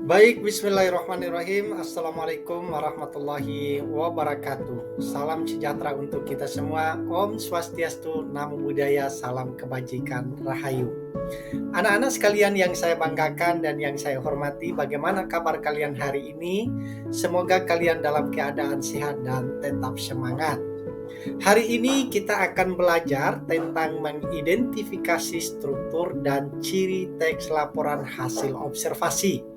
Baik, bismillahirrahmanirrahim. Assalamualaikum warahmatullahi wabarakatuh. Salam sejahtera untuk kita semua. Om Swastiastu, Namo Buddhaya, salam kebajikan, Rahayu. Anak-anak sekalian yang saya banggakan dan yang saya hormati, bagaimana kabar kalian hari ini? Semoga kalian dalam keadaan sehat dan tetap semangat. Hari ini kita akan belajar tentang mengidentifikasi struktur dan ciri teks laporan hasil observasi.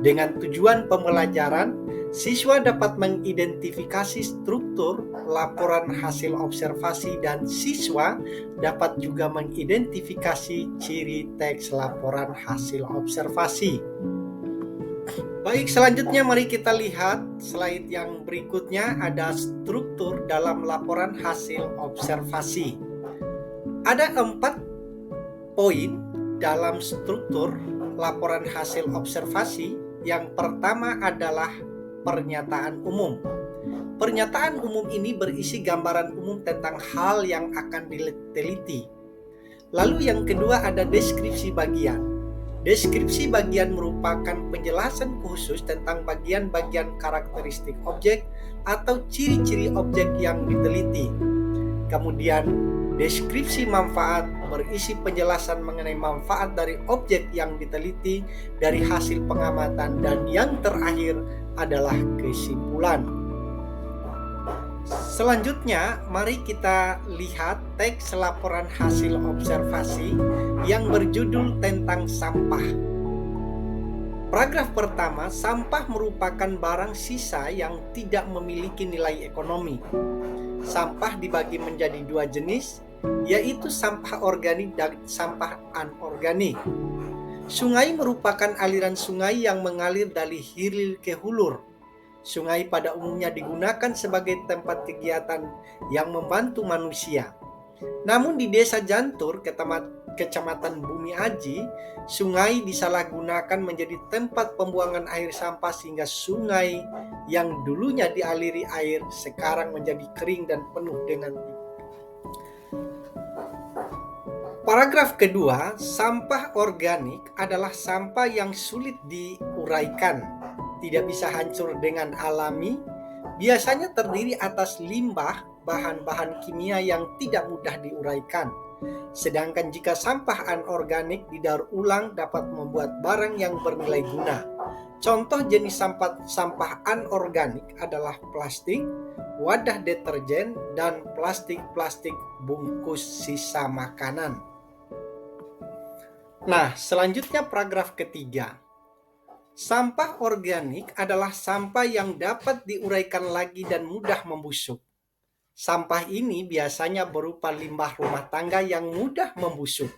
Dengan tujuan pembelajaran, siswa dapat mengidentifikasi struktur laporan hasil observasi dan siswa dapat juga mengidentifikasi ciri teks laporan hasil observasi. Baik, selanjutnya mari kita lihat slide yang berikutnya, ada struktur dalam laporan hasil observasi. Ada 4 poin dalam struktur laporan hasil observasi. Yang pertama adalah pernyataan umum. Pernyataan umum ini berisi gambaran umum tentang hal yang akan diteliti. Lalu yang kedua ada deskripsi bagian. Deskripsi bagian merupakan penjelasan khusus tentang bagian-bagian karakteristik objek atau ciri-ciri objek yang diteliti. Kemudian deskripsi manfaat berisi penjelasan mengenai manfaat dari objek yang diteliti dari hasil pengamatan, dan yang terakhir adalah kesimpulan. Selanjutnya, mari kita lihat teks laporan hasil observasi yang berjudul tentang sampah. Paragraf pertama, sampah merupakan barang sisa yang tidak memiliki nilai ekonomi. Sampah dibagi menjadi 2 jenis, yaitu sampah organik dan sampah anorganik. Sungai merupakan aliran sungai yang mengalir dari hilir ke hulur. Sungai pada umumnya digunakan sebagai tempat kegiatan yang membantu manusia. Namun di Desa Jantur, Kecamatan Bumi Aji, sungai disalahgunakan menjadi tempat pembuangan air sampah sehingga sungai yang dulunya dialiri air sekarang menjadi kering dan penuh dengan limbah. Paragraf kedua, sampah organik adalah sampah yang sulit diuraikan, tidak bisa hancur dengan alami, biasanya terdiri atas limbah, bahan-bahan kimia yang tidak mudah diuraikan. Sedangkan jika sampah anorganik didaur ulang dapat membuat barang yang bernilai guna. Contoh jenis sampah anorganik adalah plastik, wadah deterjen, dan plastik bungkus sisa makanan. Nah, selanjutnya paragraf ketiga. Sampah organik adalah sampah yang dapat diuraikan lagi dan mudah membusuk. Sampah ini biasanya berupa limbah rumah tangga yang mudah membusuk,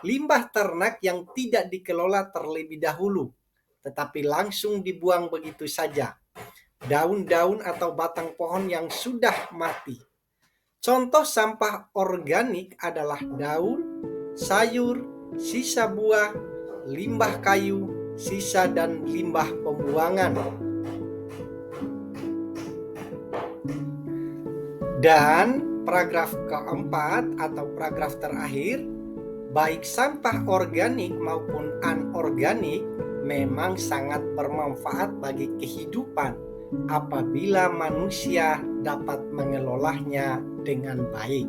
limbah ternak yang tidak dikelola terlebih dahulu, tetapi langsung dibuang begitu saja, daun-daun atau batang pohon yang sudah mati. Contoh sampah organik adalah daun, sayur, sisa buah, limbah kayu, sisa dan limbah pembuangan. Dan paragraf keempat atau paragraf terakhir, baik sampah organik maupun anorganik memang sangat bermanfaat bagi kehidupan apabila manusia dapat mengelolanya dengan baik.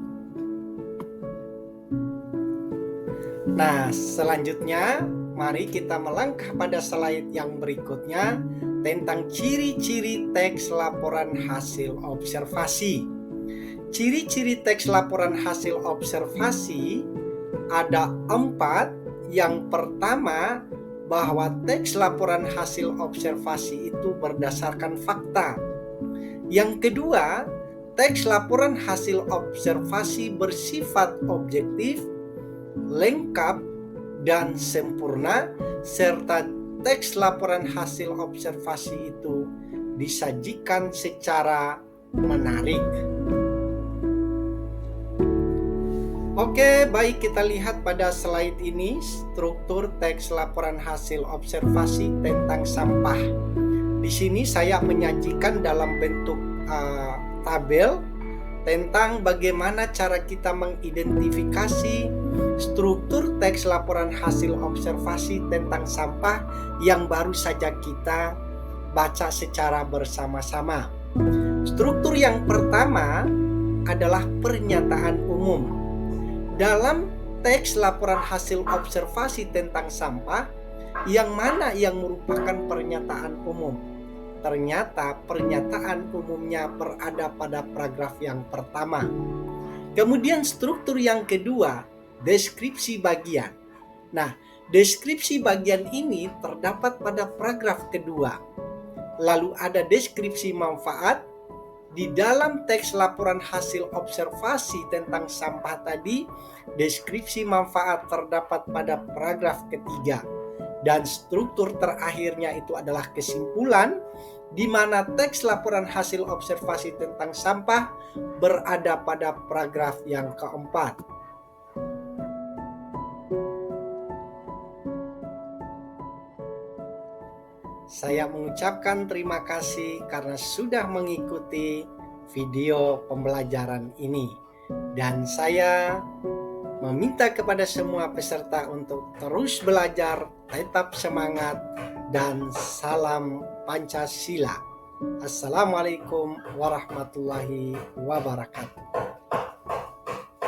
Nah, selanjutnya mari kita melangkah pada slide yang berikutnya tentang ciri-ciri teks laporan hasil observasi. Ciri-ciri teks laporan hasil observasi ada 4. Yang pertama, bahwa teks laporan hasil observasi itu berdasarkan fakta. Yang kedua, teks laporan hasil observasi bersifat objektif, lengkap, dan sempurna, serta teks laporan hasil observasi itu disajikan secara menarik. Oke, baik, kita lihat pada slide ini struktur teks laporan hasil observasi tentang sampah. Di sini saya menyajikan dalam bentuk tabel tentang bagaimana cara kita mengidentifikasi struktur teks laporan hasil observasi tentang sampah yang baru saja kita baca secara bersama-sama. Struktur yang pertama adalah pernyataan umum. Dalam teks laporan hasil observasi tentang sampah, yang mana yang merupakan pernyataan umum? Ternyata pernyataan umumnya berada pada paragraf yang pertama. Kemudian struktur yang kedua, deskripsi bagian. Nah, deskripsi bagian ini terdapat pada paragraf kedua. Lalu ada deskripsi manfaat. Di dalam teks laporan hasil observasi tentang sampah tadi, deskripsi manfaat terdapat pada paragraf ketiga. Dan struktur terakhirnya itu adalah kesimpulan, di mana teks laporan hasil observasi tentang sampah berada pada paragraf yang keempat. Saya mengucapkan terima kasih karena sudah mengikuti video pembelajaran ini. Dan saya meminta kepada semua peserta untuk terus belajar, tetap semangat, dan salam Pancasila. Assalamualaikum warahmatullahi wabarakatuh.